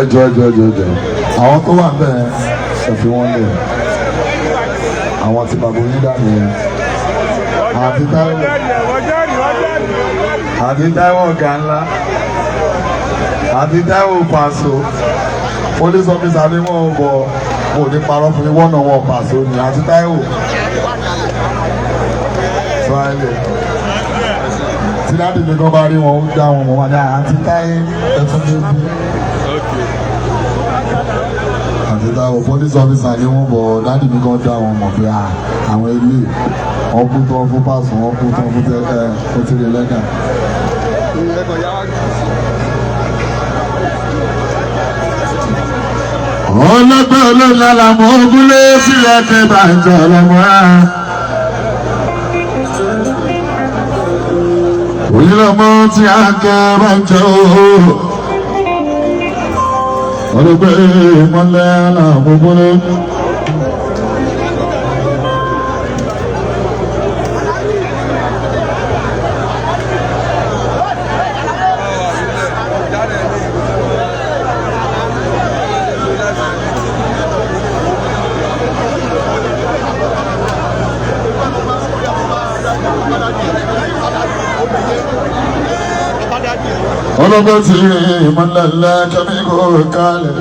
ẹjọ àwọn tó wà bẹ́ẹ̀ ẹ fi wọ́n lẹ̀ àwọn tí bàbá onídàáni yẹn àti Táíwò ọ̀gá ńlá àti Táíwò Paso police officer ni wọ́n bọ̀ mo ní parọ́ fún yín wọ́n náà wọ́n Paso ni àti Táíwò sọ́ọ́lẹ̀ tí láti ní kọ́ bá rí wọn ó dá wọn mọ́ wọn ní àti Táíwò ẹ̀tún ní bí. Táíwò police officer ni wọ́n bọ̀ dáàdì mi kan dá wọn mọ̀ pé àwọn ilé wọn kú tán fún Paso wọn kú tán fún Tẹ́lẹ̀ lẹ́gà. ọlọ́gbẹ́ olóńgbà làmọ́ ogúnlé sílẹ̀ tẹ́ bá ń jọ ọlọ́mọ á. òyìnbó tí a kẹ́ bá ń jọ ooo. ọlọ́gbẹ́ ìmọ̀lẹ́ làmọ́ ogúnlé. ọlọ́gbọ́n tí ìmọ̀lẹ́lẹ́ kẹ́mí kò kálẹ̀.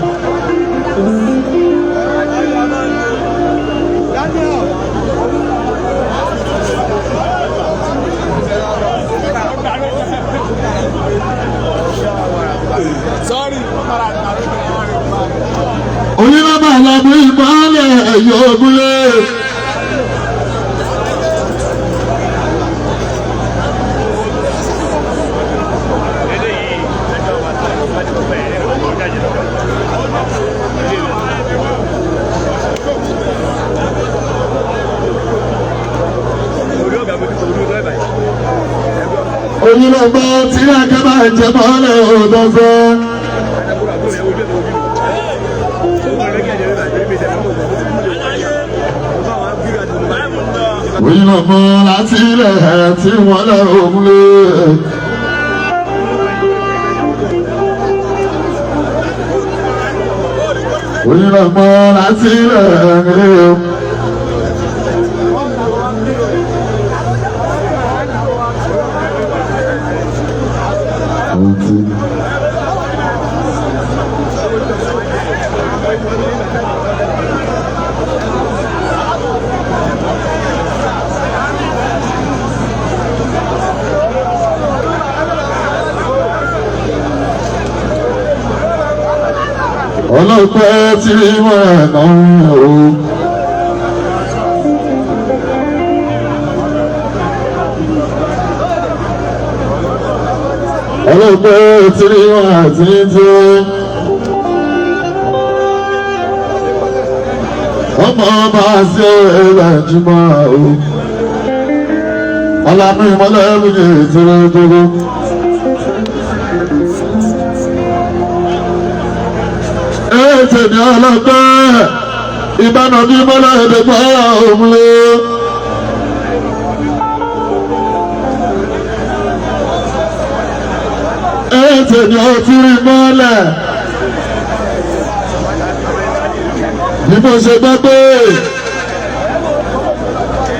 onílọ́mọ àlàbò ìmọ̀lẹ̀ ẹ̀yọ́ ògúnlé. onílọ́gbọ́ tí àkàbà jẹ mọ́lẹ̀ òdọ́fẹ́. onílọ́gbọ́ láti ilẹ̀ tí wọ́n lẹ̀ òmùlé. onílọ́gbọ́ láti ilẹ̀ ọlọ́pẹ́ tí wọ́n ẹ̀nà o. ọlọ́pẹ́ tí wọ́n àti tó. ọmọ ọba sí ẹ̀rọ ìjùmọ̀ o. ọlámi ìmọ̀lẹ́ ẹ̀rọ ìjùmọ̀ gbogbo. tèmi ọlọ́gbẹ́ ìbáná bí mọ́lá èdè gbọ́ òun lé. tèmi ò tún rí mọ́lẹ̀ bí mo ṣe gbọ́ pé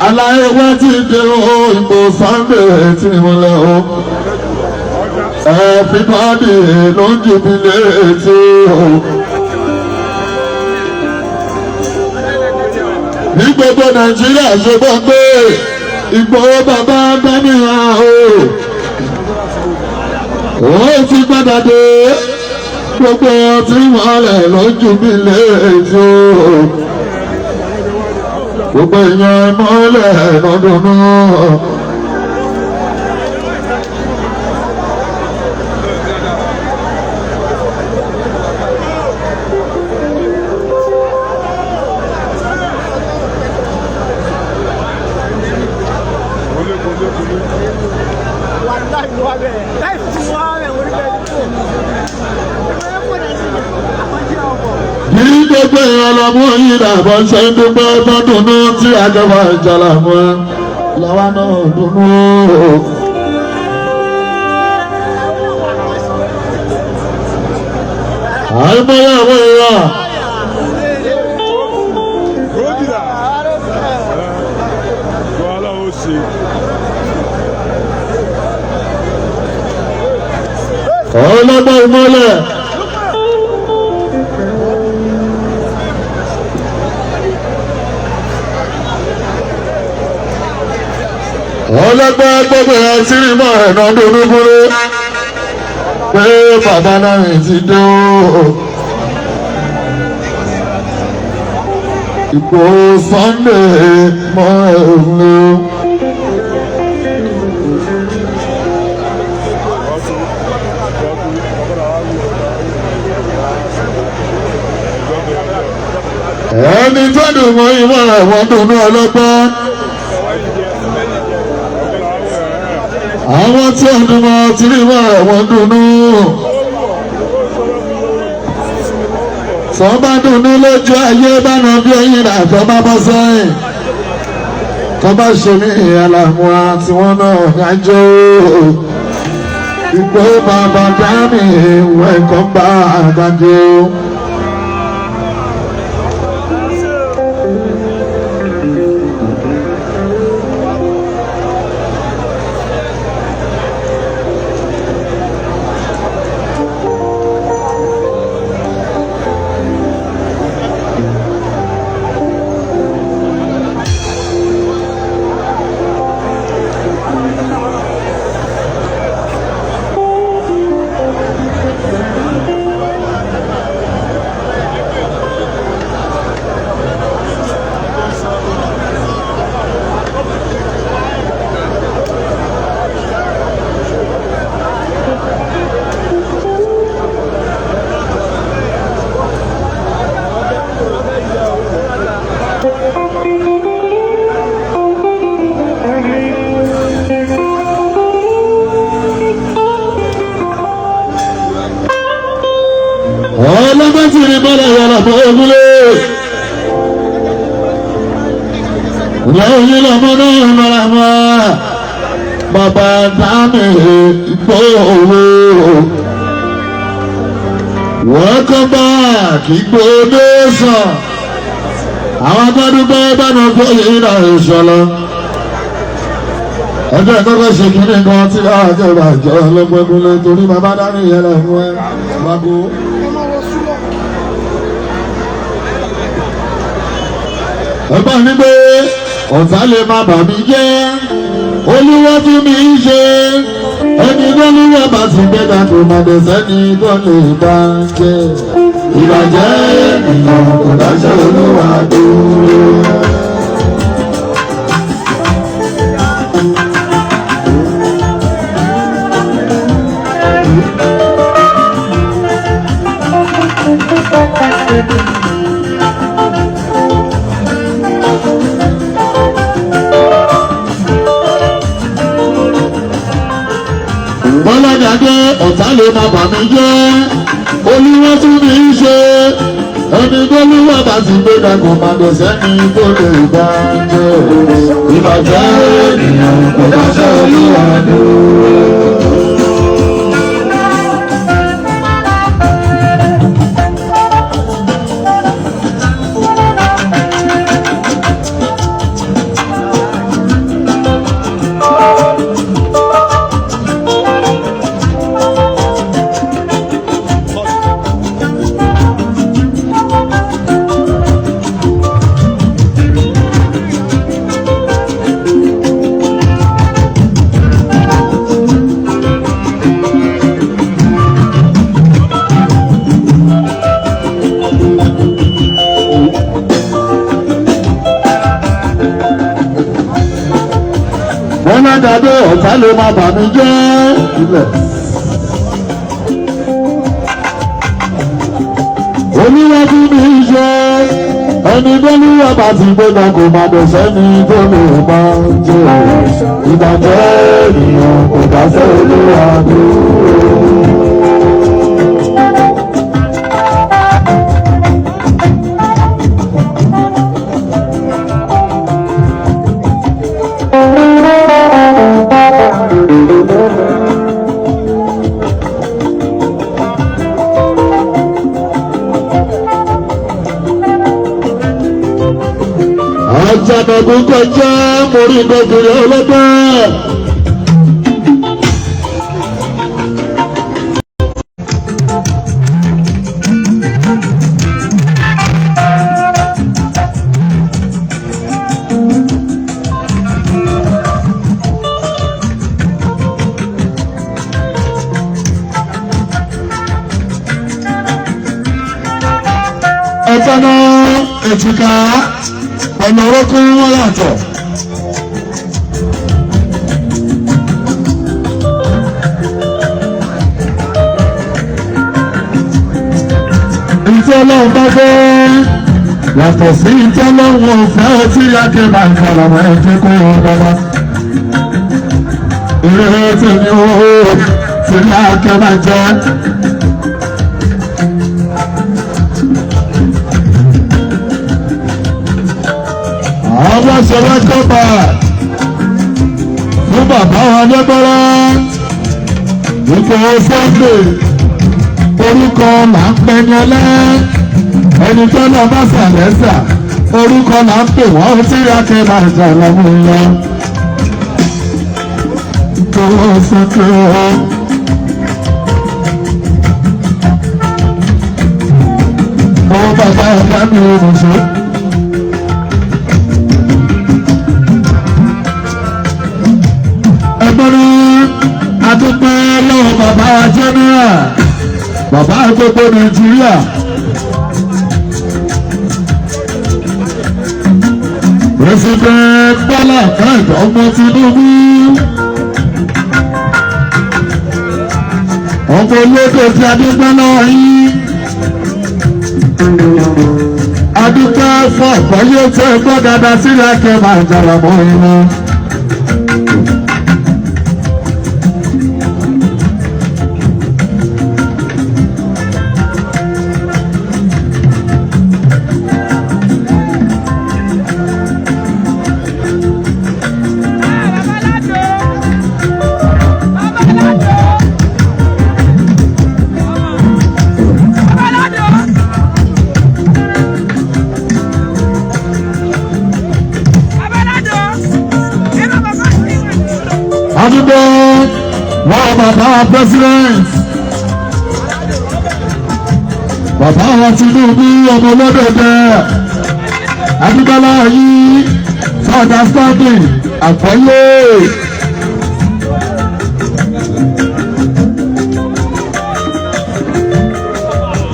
aláyé wá ti dé o ìbò Sunday tí mo lẹ o everybody ló ń jubilate o ní gbogbo Nàìjíríà ṣe gbọ́ pé Ìgbòho bàbá dáníyà o ti padà dé gbogbo tí wọ́n lẹ̀ ló ń jubilate o gbogbo èèyàn mọ́lẹ̀ lọ́dún náà. Ní gbogbo ìrànlọ́mú yìí dàbọ̀ ṣe ń dúpẹ́ fọ́dúnú tí àjọba ìjọba mọ́ làwa náà dúnú. Àìmọye àwọn èèyàn. Ọlọ́gbọ́n ìmọ́lẹ̀. Ọlọ́gbọ́n gbogbo ẹ̀ tí rí mọ́ ẹ̀nà dúdúgbúrú pé bàbá náà ti dé o. Ìgbòho Sunday mọ́ ẹ̀rù. Ẹni tó dùn mọ́ ìmọ̀ ẹ̀wọ̀n dùnú ọlọ́gbọ́n. Àwọn tí ó dùn mọ́ ti rí mọ́ ẹ̀wọ̀n dùnú. Sọ bá dùnú lójú ayé bá nà bí ẹyin àtọ́ bá bọ́ sẹ́yìn. Tó bá ṣe ní ìyàlàmú àti wọn náà dájọ́. Ìgbòho bàbá dání ìwẹ̀ kan bá àdájọ́. Ọlọ́gbọ́n ti rí bọ́lá yàrá fún ogúnlé. Lẹ́yìn lọ́mọ náà lọ́la mọ́. Bàbá dámì Ìgbòho. Welcome back Ìgbòho sàn. Àwọn akọ́dúgbò bánà fún ìrìnà ìṣọ̀lọ́. Ọjọ́ ìkọ́kọ́ ṣe kíní kan tí a jẹ́ ìbàjẹ́ ọlọ́gbọ́gbọ́lé torí bàbá dámì yẹn lọ fún ẹ. Wágó. Ẹgbọ́n ní pé ọ̀tá lè má bà mí jẹ́, Olúwa tún mi ń ṣe, ẹni tó lúwọ́ bá ti gbẹ́ta kò má dẹ̀ sẹ́ni tó lè bá jẹ́. Ìbàjẹ́ ènìyàn kò dáṣẹ́ Olúwa dúró. Bọ́lágàdé ọ̀tá lè má bà mí jẹ́, Olúwa tún mi ń ṣe, ẹni tó lúwọ́ bá ti gbé dàgbà màdé sẹ́ni tó lè bá jẹ́. Ìbàjẹ́ ènìyàn kò dáṣẹ́ Olúwa dúró. wọ́n lágàdo ọ̀tá ló máa bà mí jẹ́ ilẹ̀. Olúwa tí mi ṣe ẹni tó ní ọba tí gbéga kò máa bẹ̀ sẹ́ni tó lè bá jẹ́ ìbàjẹ́ ènìyàn kò dá fẹ́ Olúwa dúró. Àjànàkú kọjá mórí gbẹ̀gìrì ọlọ́gbẹ́. Ẹ̀fọ́ náà ètùkà. Ọ̀nà orókún wọn yàtọ̀. Ìtẹ́ ọlọ́run bá fẹ́ yàtọ̀ sí ìtẹ́ ọlọ́run ọ̀fẹ́ tí yàkẹ́ máa ń kàrà mọ́ ẹ̀jẹ̀ kó wọn dára. Ìrere tí ni ó ti ní àkẹ́ máa jẹ́. Àwọn ṣẹlẹ̀ kọ́ba fún bàbá wa lẹ́gbọ́rọ́ nípa Sunday orúkọ là ń pè ní ọlẹ́ ẹni tó lọ bá sàlẹ́sà orúkọ là ń pè wọ́n tí yàtọ̀ máa jà lọ́mú lọ. Kọ́wọ́ sókè ọ́. Ọwọ́ bàbá ọ̀gá mi ò mọ̀ ṣe. Adúpẹ́ lọ́wọ́ bàbá jẹ́nẹ́rà bàbá gbogbo Nàìjíríà. President Bọ́lá Ahmed ọmọ Tinubu ọmọ olódò tí adúpẹ́ lọ́wọ́ yìí. Adúpẹ́ fún àgbáyé tó ẹgbọ́ dáadáa sílẹ̀ kẹ́ máa jàrà mọ́ inú. Adúgbò wọ́n bàbá president bàbá wa Tinubu ọmọ olódòdó Adúgbòlá yìí fọ́ọ̀dà standing àgbọ́yé.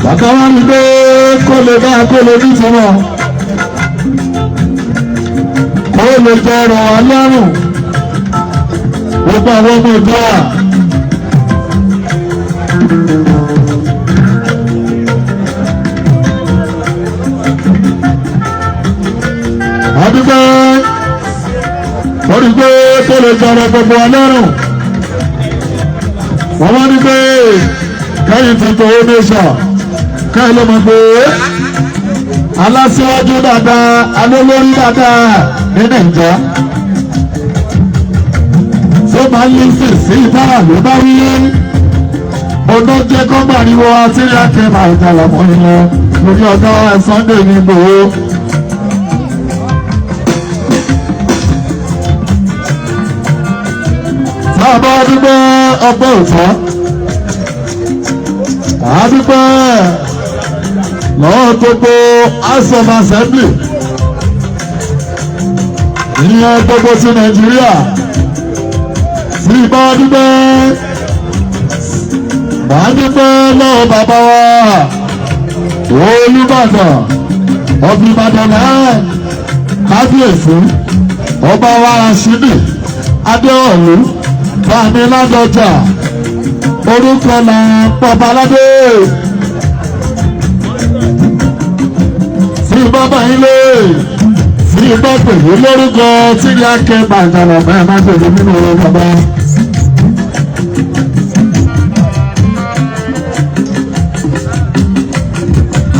Bàbá wa ní pé kó lè bá kó lè ní ìtumọ̀ kó lè jẹ ọ̀rọ̀ alárùn. Gbogbo àwọn ọmọ ìjọ à. Àdúgbò orí pé tó lè jọrọ gbogbo ọlọ́run. Wọ́n wá ní pé kẹ́yìn tuntun ó méṣà kẹ́yìn ló mọ̀ pé aláṣíwájú dáadáa alólórí dáadáa ní Nàìjíríà. Tó máa ń lísì sí ìbára ló bá wí. Ọdún jẹ́ kọ́ gbàríwọ àtìrí akẹ́mà ìjàlá mọ́ ilé lórí ọjọ́ Sunday ní Ìgbòho. Sábà dúpẹ́ ọgbẹ́ òtọ́. Àdúpẹ́ lọ́wọ́ gbogbo House of Assembly. Ìyẹn gbogbo ti Nàìjíríà. Ìbá dúpẹ́ máa dúpẹ́ lọ́wọ́ bàbá wa Olúbàdàn ọ̀gbìn Ìbàdàn náà kábíyèsí ọba wa Rashidi Adéọ̀lú Fáàmì Ládọjà orúkọ náà Pọ̀páládé sí bàbá ilé sí bàbá ìlú lórúkọ tí ní akẹ́bà ìjọba bẹ́ẹ̀ má tẹ̀lé nínú bàbá.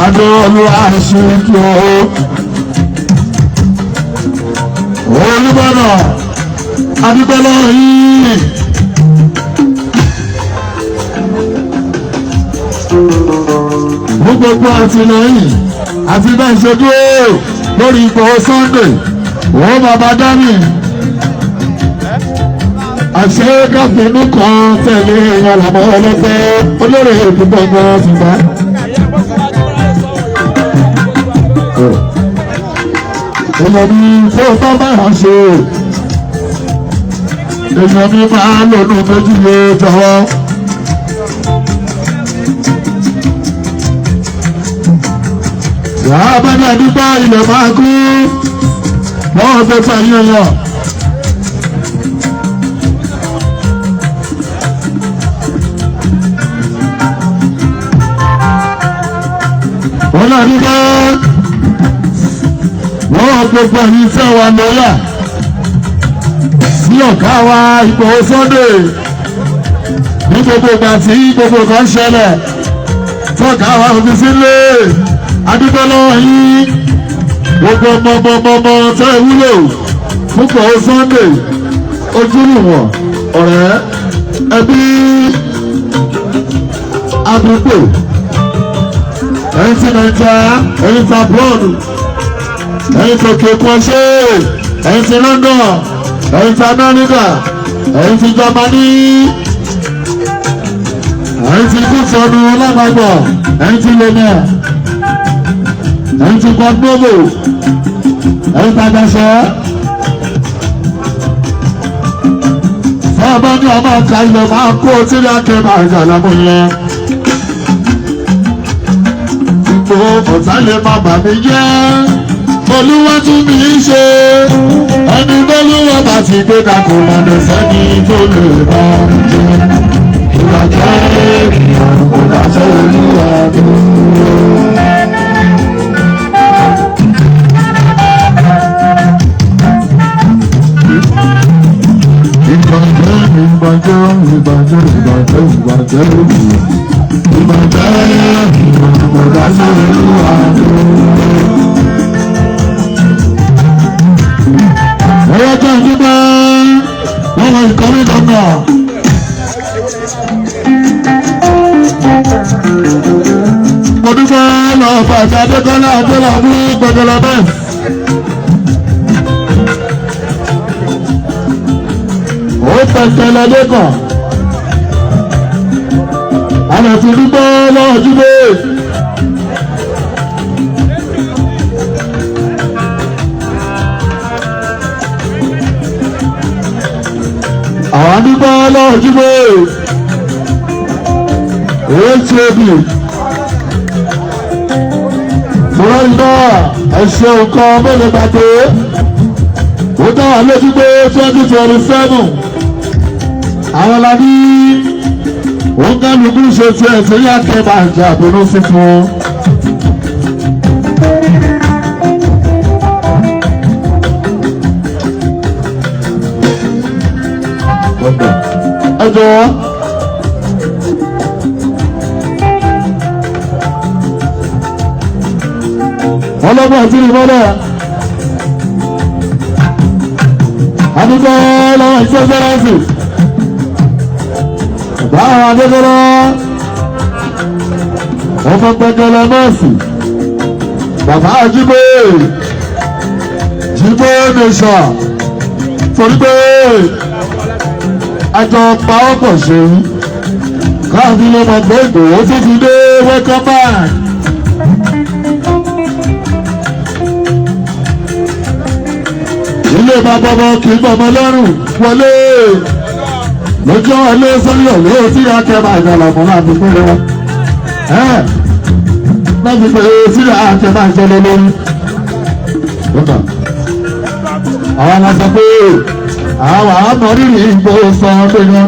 Adéọ̀lú àṣìkò Olúbàdàn adúgbòlò yìí gbogbo àtìlẹ́yìn àti bẹ́ẹ̀ ṣe dúró lórí ipò Sunday wọ́n bàbá dání àṣẹ káfíńnù kan tẹ̀lé ìyànlọ́mọ ọlọ́fẹ́ olórí ìdúgbò gan ṣùgbọ́n. Èèyàn mi tó bá báyọ̀ ṣe èèyàn mi máa lónú méjì lé jọ̀wọ́. Wàá bá ní àdúgbò ilẹ̀ máa kú lọ́wọ́ tó fẹ́ yín yàn. Wọ́n náà ní bá wọ́n gbogbo ẹ̀yìn tí wà lọ́yà sí ọ̀gá wa Ìgbòho Sunday ní gbogbo ìgbà tí gbogbo kan ṣẹlẹ̀ tọ́gá wa fi sílé adúgbò lọ́wọ́ yín gbogbo mọ̀mọ̀mọ̀mọ̀ tẹ́ wúlò fún Ìgbòho Sunday ojúlùmọ̀ ọ̀rẹ́ ẹbí àdúgbò ẹ̀yìn tí Nàìjíríà ẹ̀yìn tí abúlọ́ọ̀dù ẹ̀yin tó kékun ṣe ẹ̀yin ti London ẹ̀yin ti Amẹ́ríkà ẹ̀yin ti Jámánì ẹ̀yin ti kúsọ̀nù lágbàgbọ̀ ẹ̀yin ti lẹ́nẹ̀ ẹ̀yin ti Pọtnovo ẹ̀yin ti Àjàṣẹ́ sábà ní ọmọ ọ̀ka ilẹ̀ máa kó tíri akẹ́bà ìjà lámú yẹn ipò ọ̀tá lè má bà mí jẹ́. Olúwa tún mi ṣe ẹni bọ́lúwa bá ti gbé kakò lọ́dọ̀ sẹ́ni tó lè bá jẹ. Ìwàjẹ́ ènìyàn kò dáṣẹ́ Olúwa tó. Ìbàjẹ́ ènìyàn kò dáṣẹ́ Olúwa tó. Ọ̀rọ̀ tó ń dúpẹ́ lọ́wọ́ ìkọ́rí lọ́nà. Mo dúpẹ́ lọ́wọ́ pàṣẹ Adékọ́lá Adélà ní gbẹ̀gẹ̀lẹ̀ bẹ́ẹ̀. Ó tẹ̀tẹ̀lẹ̀ lẹ́kàn. Àlọ́ ti dúpẹ́ lọ́wọ́ Jídé. Àwọn nígbà lọ́júgbé HAB Florida ẹ̀ṣẹ̀ nǹkan mẹ́lẹ̀ pàtó ó dáwà lójúgbé 2027 àwọn lábí wọ́n kálukú ṣe tí ẹ̀ tí yá kẹba ìjà àbínú sí fún ẹjọ́ ọlọ́gbọ́n tí ní mọ́lẹ̀ àdúgbò lọ́wọ́ ìṣẹ́gbẹ́rẹ́sì báwọn adégbọ́rọ́ ọmọ gbẹ̀gẹ̀lẹ̀ nọ́ọ̀sì bàbá Jíbé nation torí pé àjọ pàápọ̀ ṣe káàdì ló mọ̀ pé Ìgbòho tó ti dé welcome back. Ilé bàbá ọmọ kì í gbọmọ lọ́rùn wọlé lójú ọlé sọ́yọ̀ ló tí a kẹ́ máa jọ lọ́mọ náà fi péré wọn. Náà fi pé tí a kẹ́ máa jọ lọ lórí. Àwọn aláṣọ pé àwọn àmọ́rírì ìbò san pé náà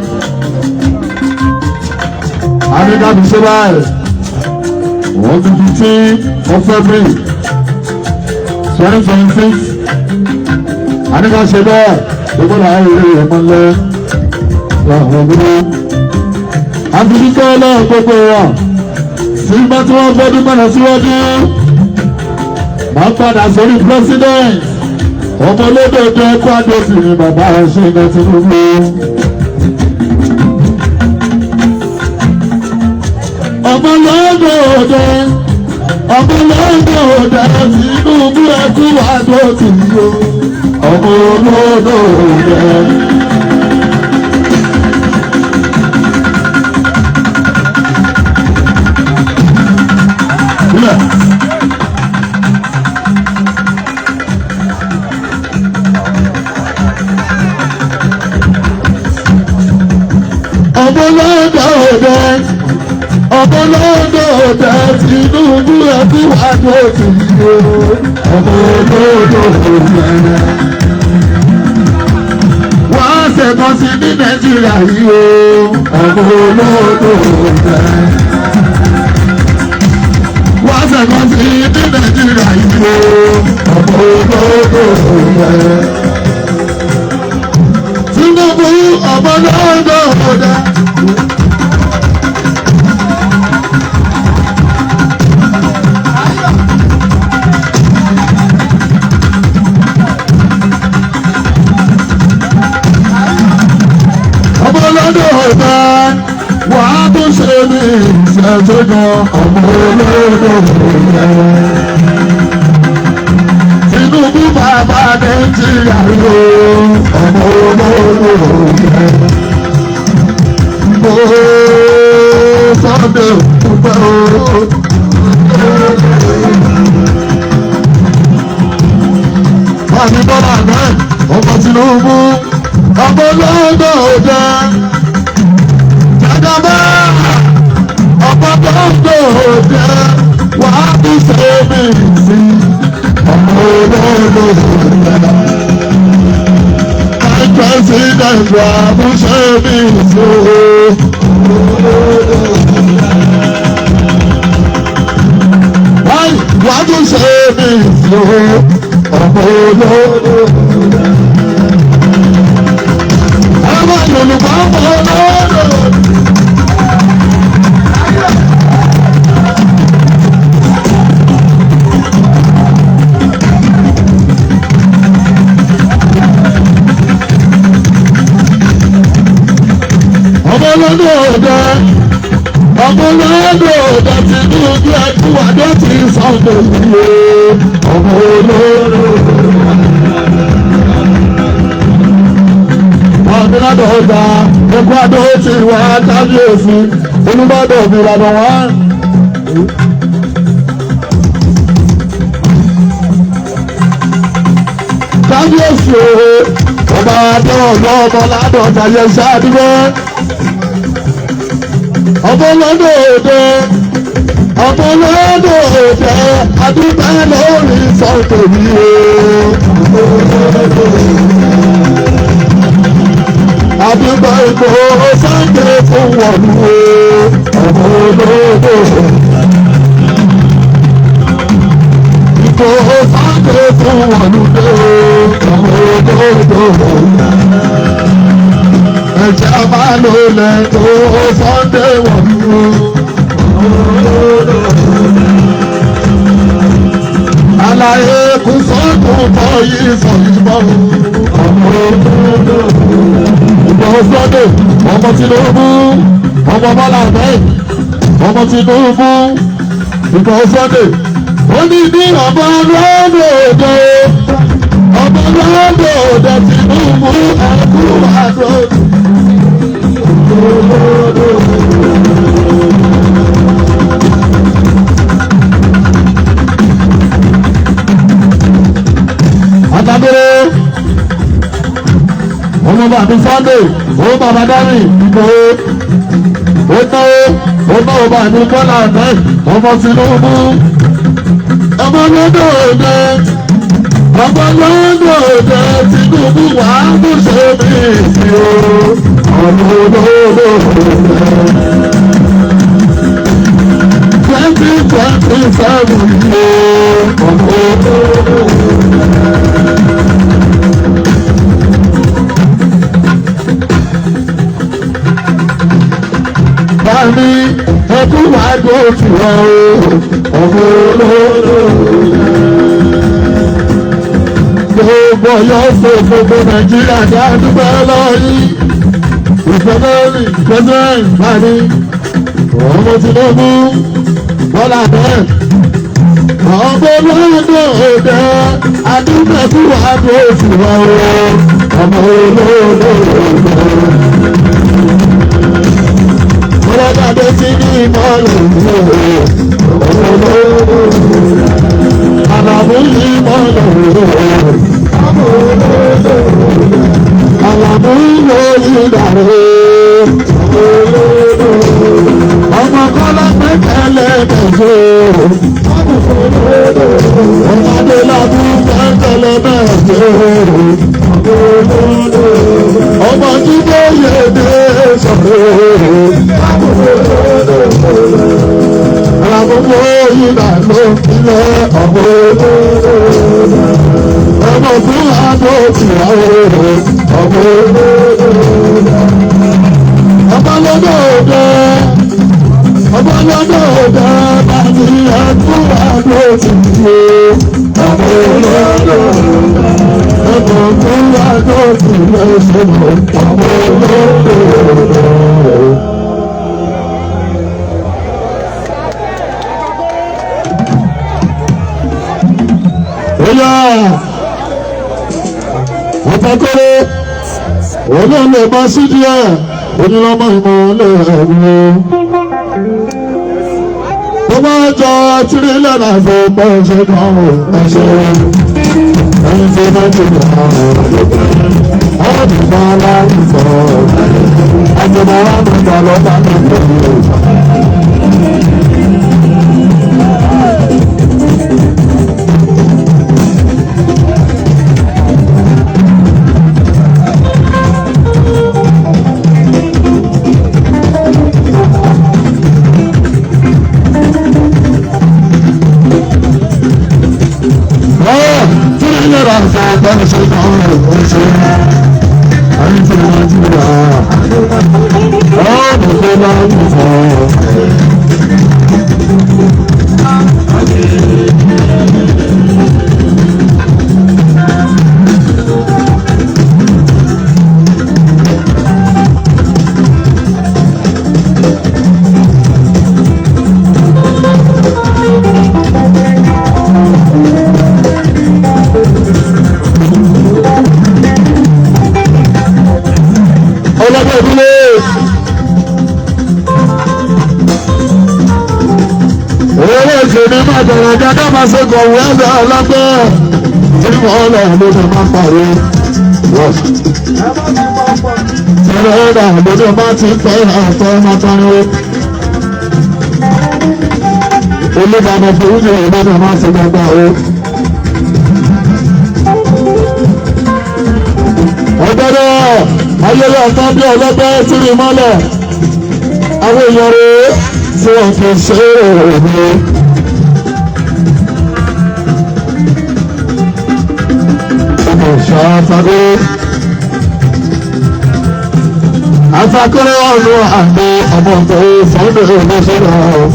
àríkàbí ṣe báyìí wọ́n ti fi tí of February 2026 àríkà ṣe bẹ́ẹ̀ gbogbo àwọn èrè ìmọ̀lẹ́ lọ́wọ́ gbogbo àbíkẹ́ ọlọ́run gbogbo wọn sígbà tí wọ́n gbọ́dún mọ́nà síwájú máa padà sórí president ọmọ olódòdó ẹ̀kọ́ àdósì ni bàbá ẹ̀ṣẹ́ ìgbà Tinubu. ọmọ olódòdó Tinubu ẹ̀kú àdósì o ọmọ olódòdó. Ọmọlọ́dọ̀ Tinubu ẹbí wà tó ti yó ọmọlọ́dọ̀ wọ́n á ṣẹ̀kan sí ní Nàìjíríà yìí o ọmọlọ́dọ̀ wọ́n á ṣẹ̀kan sí ní Nàìjíríà yìí o ọmọlọ́dọ̀ Tinubu ọmọlọ́dọ̀. Wà á tún ṣe ní ìṣẹ́jú kan ọmọ olódò rẹ̀. Tinubu bàbá Nàìjíríà ló ọmọ olódò rẹ̀. Mo Sunday púpẹ́ o. Bàbá Bọ́lá náà ọmọ Tinubu ọmọ olódò rẹ̀. Ọ̀pọ̀ tó ń gbòòdè wà á tún ṣe mí sí ọmọ olóòdò rẹ̀. My president wà á tún ṣe mí sí ọmọ olóòdò rẹ̀. Wà á tún ṣe mí sí ọmọ olóòdò rẹ̀. Àwọn Yorùbá ọmọ olóòdò rẹ̀. Ọmọlọ́dọ̀ Tinubu ẹ̀kú àdó ti sọ̀dọ̀ ìwé ọmọlọ́dọ̀. Ọmọlọ́dọ̀ ọ̀gá ẹ̀kú àdó ti wà kábíyèsí Olúbàdàn Ìbàdàn wá. Kábíyèsí ọba àdó ọ̀gá ọmọlọ́dọ̀ tàyẹ̀ sáàdúgbò. Ọmọlọ́dọ̀ adúgbò lórí sọ́tò mi o. Adúgbò ìbò Sunday fún wọ̀lú o. Ọmọlọ́dọ̀ ìbò Sunday fún wọ̀lú o. Ọmọlọ́dọ̀ ẹ̀jẹ̀ a máa lò lẹ́tọ́ Sunday wọ̀lú. Àlàyé kù sọ́kùn bọ́ yìí sọ ìbọn ọmọ ìbọn Sunday ọmọ Tinubu ọmọ Bọ́lá bẹ́ẹ̀ ọmọ Tinubu ìbọn Sunday ó ní ní ọmọ lọ́dọ̀ọ̀dọ̀ Tinubu ẹ̀kú àdó. Àtàbẹ̀rẹ̀ ọmọ bàbá Sunday ó bàbá dání ìbò ó náwó bàbá Bọ́lá bẹ́ẹ̀ ọmọ Tinubu ọmọ lọ́dọ̀ọ̀dọ̀ ọmọ lọ́dọ̀ òde Tinubu wà á tún ṣe mí sí o ọmọ lọ́dọ̀ òde. 2027 yìí ọmọ lọ́dọ̀ òde. Bámi ẹkún wà tó tù ọ́ ọmọ lọ́dọ̀ òde. Gbogbo Ọ̀yọ́ fún gbogbo Nàìjíríà ní àdúgbò lọ́yìn. Ìfẹ́lẹ́rì president Bani ọmọ Tinubu Bọ́lá bẹ́ẹ̀. Ọmọ lọ́dọ̀ òde àdúgbò fún àdó òṣùwà ọmọ lọ́dọ̀ òde. Ọlọ́dàdé ti ní ìmọ̀lẹ̀ òde ọmọ lọ́dọ̀ òde. Àlàmú ní ìmọ̀lẹ̀ òde. Àlàmú ìlú ìdàrú ọmọ kọ́lá pẹ́kẹ́lẹ́ bẹ̀jọ́ ọmọdé lábú pẹ́kẹ́lẹ́ bẹ̀jọ́ ọmọ jíjẹ́ yéde sọ̀rọ̀ Àlàmú ìdàrú ilẹ̀ ọmọ fún àdó tìyàwó ọmọ lọ́dọ̀ òde láti ẹkún àdó tìyàwó ọmọ lọ́dọ̀ fún àdó tìyàwó ọmọ lọ́dọ̀. Ọ̀pọ̀kọ́rọ́ olóòlè bá sí díẹ̀ onílọ́mọ ìmọ̀lẹ̀ ẹ̀rọ. Tó bá jọ tírílẹ̀ náà fi pọ̀ ṣe kan ẹ̀ṣẹ̀ ẹ̀yìn tí bá ti gbà ọ̀dùn bá láì sọ àjọmọ̀ wà nígbà lọ́ba nígbà yìí. Àjọ̀rọ̀jà máa ṣe kọ̀wé ẹ̀dá ọlọ́gbẹ́ tí wọ́n lọ lóde máa pàrọ̀ ẹ̀rọ ẹ̀dá lóde máa ti pẹ́ àtọ́ máa pariwo. Olúbàmọ̀ fún ìjọ ìbádọ̀ máa ṣe gbàgbà o. Ọgbọ́dọ̀ ayẹyẹ ọ̀tán bí ọlọ́gbẹ́ tí rí mọ́lẹ̀ àwọn èèyàn rẹ̀ tí wọ́n fi ṣe òòrùn. Afakọ́rẹ́ ọ̀rọ̀ àgbẹ̀ ọmọ tó fọ́ndọ̀ lọ́sọ̀rọ̀.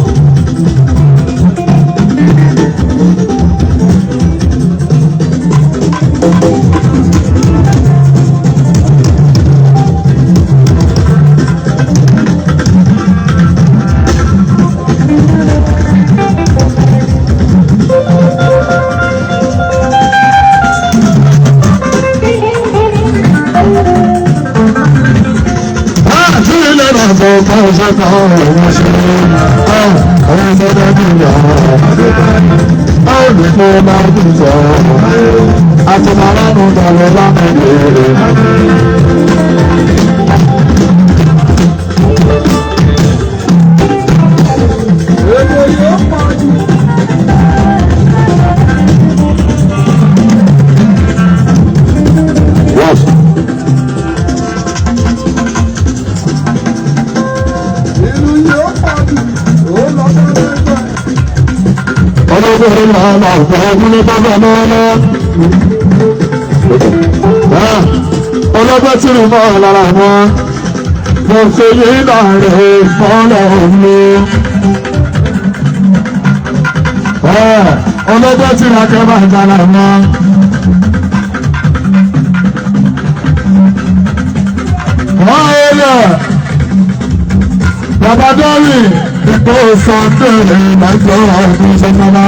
gbogbo ìlànà ọ̀pọ̀ ọdún tó bọ̀ lọ́wọ́. Ọlọ́gbẹ́ tí mo mọ̀ lára wọn, mo ṣe yí láàrin ìfọ́nlẹ̀ mi. Ọlọ́gbẹ́ tí mo kẹ́ bá ń dára wọn. Bàbá Dọ́rì ipò Sunday ìdájọ́ ọdún ìṣẹ́nàmá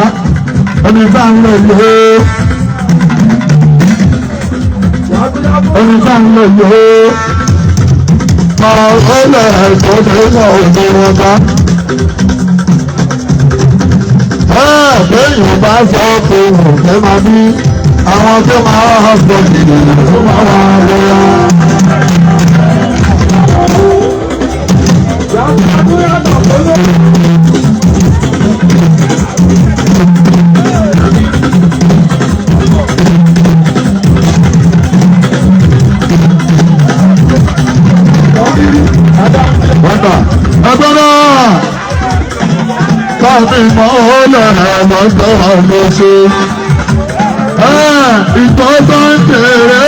ẹni tá ń lò yóò ẹni tá ń lò yóò máa ọlẹ̀ ìtọ́jú ìwọ̀ òní wọn bá. Béèyàn bá sọ pé òun fẹ́ máa bí àwọn tó máa husband ìdìbò tó máa wà lọ́wọ́. Ẹgbẹ́ náà káàmì mọ́ ọ́lẹ̀ ẹ̀mọ́tọ́ àmọ́ṣe ìtọ́ tó ń tèrè.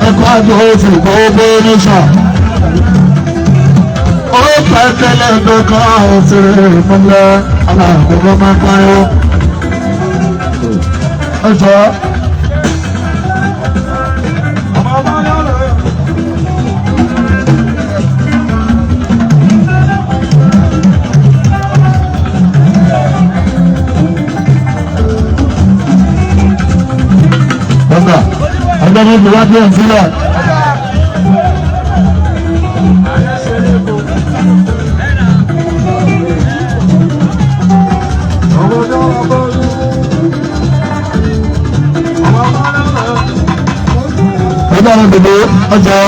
Ẹ̀kọ́ àjọ òfin kò bó ní sàn. Ó pẹ̀tẹ́lẹ̀ dọ́kọ̀ òfin ìmúlẹ̀ aláàbò máa ń pààyàn. Ẹ jọ. Ọjọ́ ní ìlú wájú ẹ̀ sílẹ̀. Ọjọ́ ní ìdìbò ọjọ́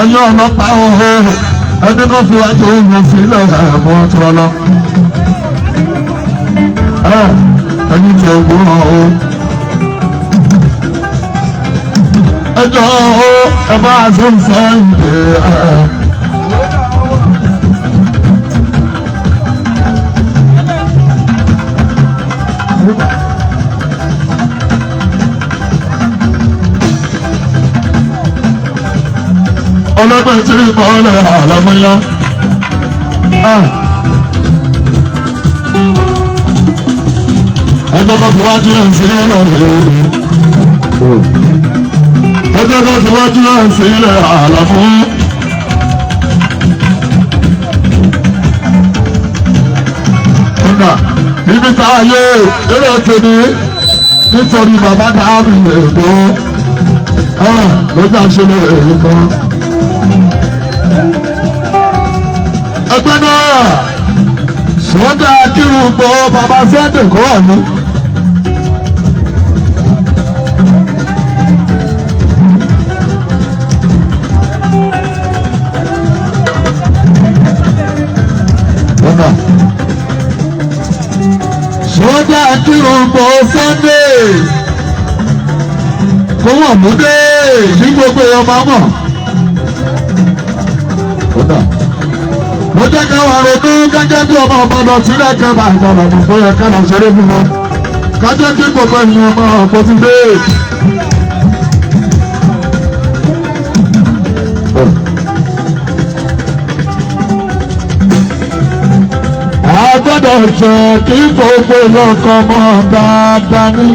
ẹyọ ọlọ́pàá ọ̀hún ẹni kan fi wájú ìlú sílẹ̀ ẹ̀mọ́ tó lọ. Ẹni tí ó gbọ́ ọ̀hún. Ẹjọ́ ẹ bá tún sọ ìdè ẹ̀. Ọlọ́pàá tí ì bọ́ lẹ̀ àlọ́mọ́yá. Ẹjọ́ kan fi wájú ẹ̀ sí ọ̀rọ̀ ọjọ́ tó ti wájú náà sí ilẹ̀ àlàfo. Ọ̀nà níbi tá a yé eré tèmi nítorí bàbá dáàbì èdè lójú àṣẹlẹ̀ èyí kan. Ẹgbẹ́ náà sọ́jà kírun gbọ́ bàbá Sunday kọ́ ọ̀nù. Sọ́jà kírun gbọ́ Sunday kó wọ́n mú dé ní gbogbo ọmọ mọ̀. Mo jẹ́ ká wà ronú gẹ́gẹ́ bí ọmọ ọmọdé sílẹ̀ kẹfà ìjọba tó yẹ ká lọ ṣeré fún wọn. Kájọ́ kí gbogbo ènìyàn mọ̀ ọ̀pọ̀ ti dé. gbọ́dọ̀ jẹ́ kí gbogbo lọ́kọ̀ mọ́ dáadáa ní.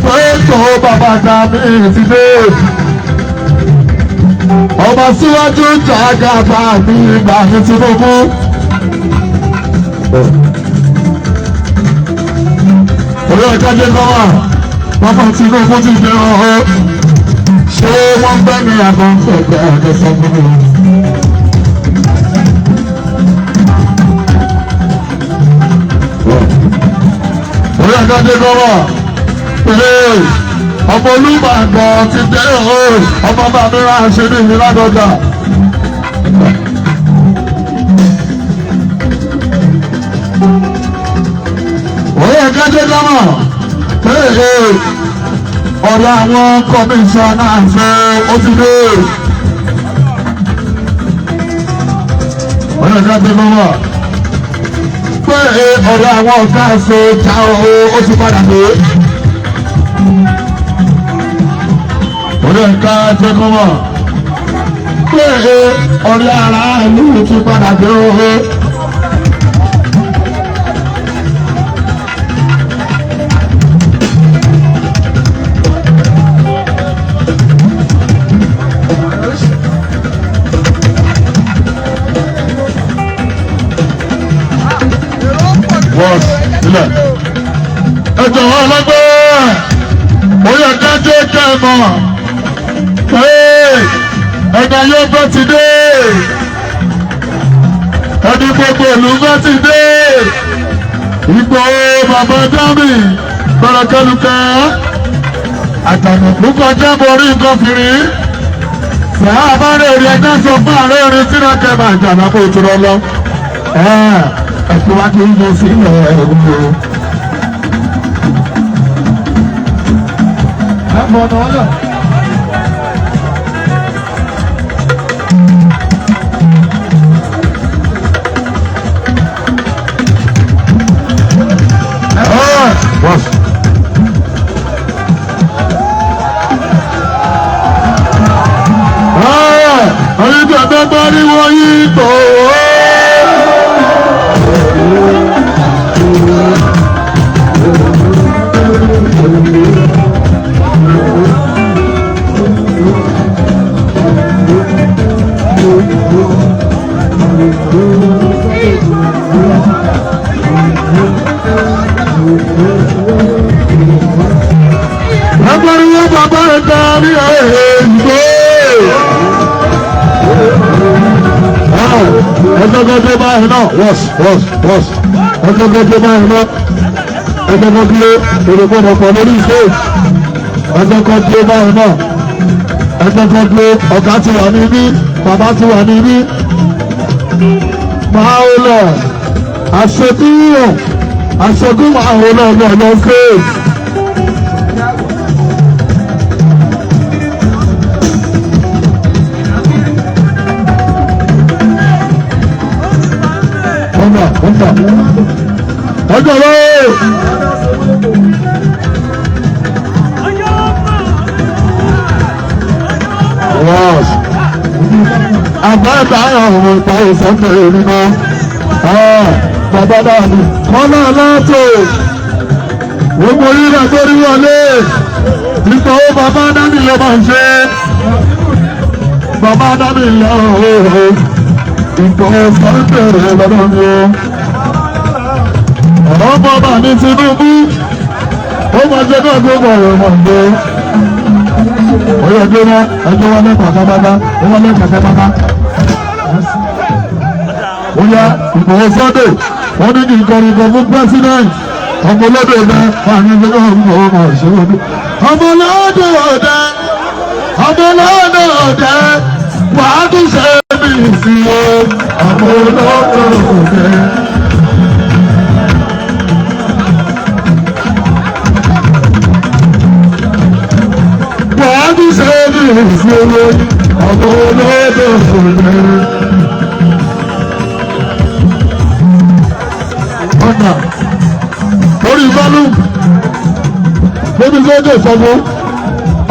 Pẹ́ẹ́tọ̀ bàbá dàmí ti dé. Ọba síwájú jàgàbá mi ìgbà ní Tinubu. Orí ọ̀gá jẹ́ kọ́wà, bàbá Tinubu ti dé ọ̀họ́. Ṣé wọ́n gbẹ́ ní àgbọn ẹgbẹ́ ẹ̀kẹ́sọ́ fún mi? Orí ọ̀gá jẹ́ kọ́wà, ọmọ Olúbàdàn ti dé ọ̀họ́, ọmọ bàbá mi ṣe ní ìlú Ládọjà. Orí ọ̀gá jẹ́ kọ́wà, ọ̀rọ̀ àwọn kọmíṣánná ṣe ó ti dé. Ọ̀rọ̀ ìjọba tó lọ́wọ́ pé ọ̀rọ̀ àwọn ọ̀gá ṣe ta ó ti padà dé. Ọ̀rọ̀ ìka tó lọ́wọ́ pé ọ̀rọ̀ ara ìlú ti padà dé. Sílẹ̀. Ẹ jọ̀wọ́ ọlọ́gbẹ́ oyè kájé kẹ́mọ̀ ẹ̀dá yóò bọ́ ti dé ẹni gbogbo ìlú bọ́ ti dé ipò bàbá dámì bẹ̀rẹ̀kẹ́lùkẹ́ àtànàkú kọjá borí nǹkan fìrí sàá àbárẹ̀ èrè ẹgbẹ́ sọ fún ààrẹ orin sínú kẹfà ìjàmbá kò tó lọ ẹ̀kú wá kí n yẹ sílẹ̀ ẹ̀rọ. Àmọ̀nà ọ̀nà. Àyíká bẹ́ẹ̀ ni wọ́n yí tó. Agbáríwá bàbá ẹ̀dá ní ẹ̀ẹ́dẹ́. Ẹgbẹ́gbẹ́ báyìí náà wọ́ọ̀sì. Ẹgbẹ́gbẹ́ báyìí náà. Ẹgbẹ́gbẹ́ èrògbọ́n ọ̀pọ̀ lórí ìṣe. Ẹgbẹ́gbẹ́ báyìí náà. Ẹgbẹ́gbẹ́ ọ̀gá ti wà níbí, bàbá ti wà níbí. Máa ń lọ àṣekú máa ń lọ fèèjì. Ọjọ́ lọ́wọ́. Àgbàdo àwọn ọmọ ìta ìsọ̀tẹ̀ ìrìnà. Bàbá dàbí kọ́nà látò. Gbogbo rírà tó rí wọlé. Nípa ó bàbá dábì ló máa ń ṣe. Bàbá dábì lọ́wọ́. Ìtọ́ sọ́ńtẹ̀ rẹ̀ lọ́dọ̀ mi o. Ọ̀rọ̀ bọ́bà ní Tinubu, ó máa jẹ́ náà gbogbo ọ̀rọ̀ ọmọdé. Oyè gbéra ẹjọ́ wọn lẹ́kọ̀ọ́ sábàbá, wọ́n lẹ́kọ̀ọ́ sábàbá. Ó yá ìgbòho Sunday, wọ́n ní kí n kọrin kan fún president. Ọmọ olódò ọ̀dẹ, wọ́n ní kí wọ́n mú ọmọ ìṣòro ní. Ọmọ olódò ọ̀dẹ, wàá tún ṣe mí sí o. Ọmọ olódò ọ̀dẹ. Wàá ṣe ní ìṣòro ọmọ olódò òde. Ọ̀nà lórí bọ́lú lórí lóde ìfọ̀gbọ́.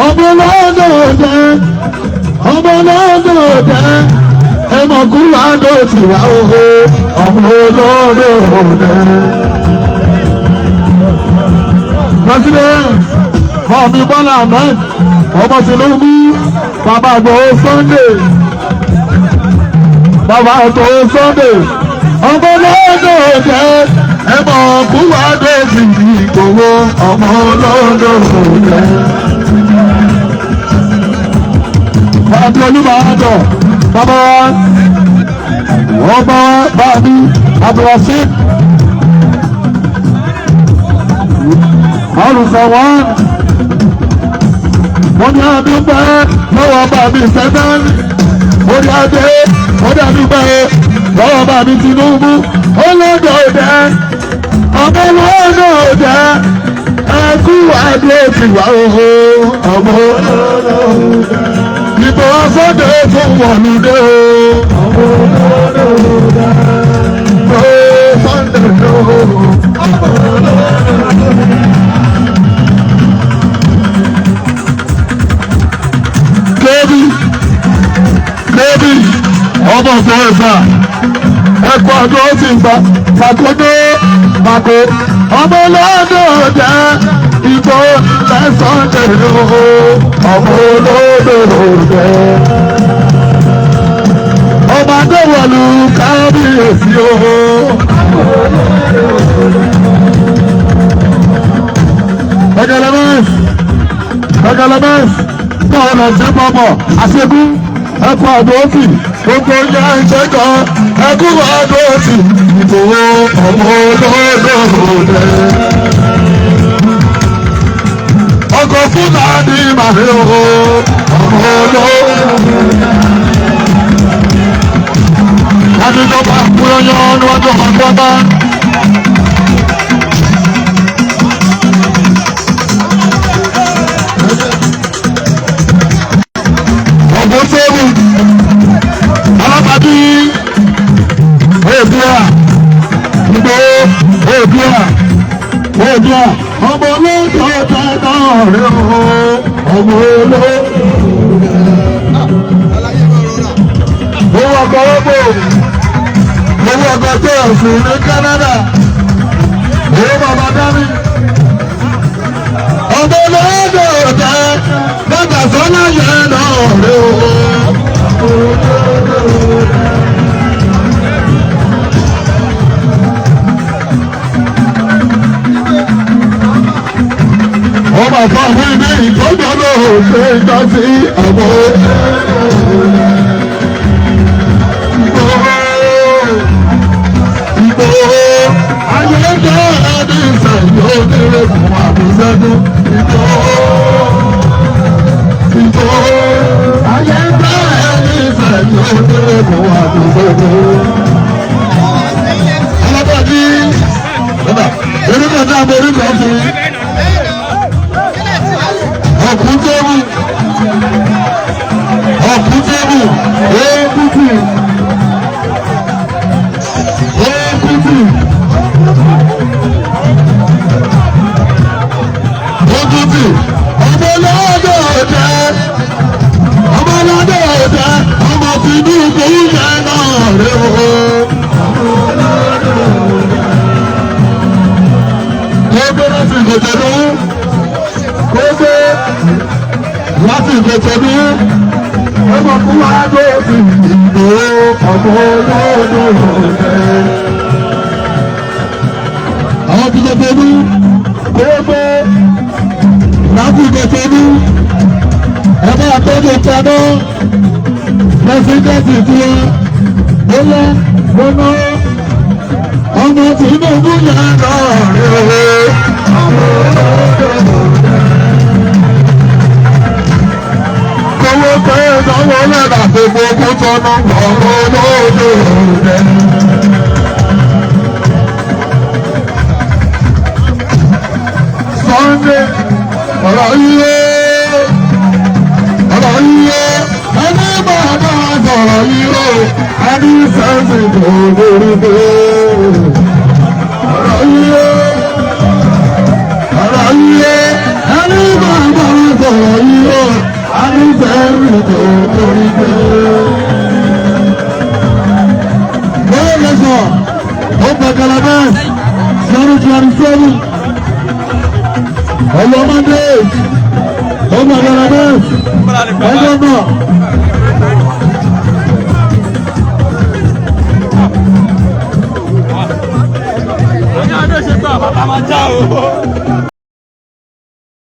Ọmọ olódò òde, ọmọ olódò òde, ẹ̀mọ̀kú wàá lọ sí wa ooo. ọmọ olóòdò òde. President Fọmi Bọ́lá Ahmed ọmọ Tinubu bàbá Ìgbòho Sunday bàbá Ìgbòho Sunday ọmọ olóòdò òde ẹ̀bọ̀ kúwádé sí Ìgbòho ọmọ olóòdò òde. Àti Olúbàdàn bàbá ọba bàbí Abdulwasi àrùsàwọn wọ́n ní àdúgbò lọ́wọ́ bàbí sẹ́tàn orí adé orí àdúgbò lọ́wọ́ bàbí Tinubu olódò òde ọmọ olódò òde ẹkú adé tiwa oho ọmọ olódò òde. Ìbò Sunday tún wọ̀lú dé o. Sunday ló. Kébì ọmọ ìfọwọ́sà ẹ̀kọ́ ọdún ó ti gbà Màkódó Màkó ọmọ olódò jẹ́ Ìbò Sunday ló ọmọ olódò jẹ́. Ọba tó wọ̀lú kábíyèsí o. Ẹgẹlẹmẹs náà lọ sí pọpọ àṣegún ẹkọ ọdún òsì gbogbo yá ìṣẹjọ ẹkú ọdún òsì Ìgbòho ọmọ olódò jẹ́. Ọkọ̀ Fúlàní màrí o ọmọ olódò. Adéjọba kúrọ́yọ́ níwájú ọ̀gbọ́gbá. Ọ̀gbọ́n sẹ́wù alábàbí Oòduà Ìgbòho Oòduà Oòduà ọmọ olóòtú ọ̀tá náà rẹ̀ ọmọ olóòtú. Owó ọkọ̀ wọ́pọ̀ owó ọkọ̀ tó ẹ̀sùn ní Canada owó bàbá dání. Ọmọ olóòtú ọ̀tá bàbá sọ́nà yẹn náà rẹ̀ ọmọ fún àwọn ilé ìtọ́jú ọlọ́run ṣe é dá sí àwọn Ìgbòho ayélujára ẹni ìsẹ̀yìn òkèrè fún àbúṣẹ́dún Ìgbòho ayélujára ẹni ìsẹ̀yìn òkèrè fún àbúṣẹ́dún. Alábàájí orúkọ náà mo rí kan fún ọ̀kúntẹ́bù èkútì ọmọ lọ́dọ̀ ọ̀tẹ́ ọmọ Tinubu yẹn náà rẹ̀ o. Kógbé láti ìgbésẹ̀dú ọmọ fún wa ló fi ìgbò ọmọ lọ́dọ̀ ọ̀tẹ́. Àwọn ti gbẹ̀gbẹ̀dú kógbé láti ìgbésẹ̀dú ẹgbẹ́ àtọ́jú ìtàdọ́ pẹ́sidẹ́ntì tí ó lọ gbọ́nà ọmọ Tinubu yẹn náà rẹ̀ kówó pé ìdánwò lẹ́nà gbogbo kó tọ́nà ọ̀rọ̀ lóde rẹ̀. Sunday ọ̀rọ̀ yíyé ẹni bàbá sọ̀rọ̀ yíyé ẹni sẹ́sì tó lórí pé ọ̀rọ̀ yíyé ẹni bàbá sọ̀rọ̀ yíyé ẹni sẹ́sì tó lórí pé. bẹ̀rẹ̀ bẹ́ẹ̀ 2027 ọ̀yọ́ monday ọmọ bẹ̀rẹ̀ bẹ́ẹ̀ ọjọ́ náà. Bàbá máa já o.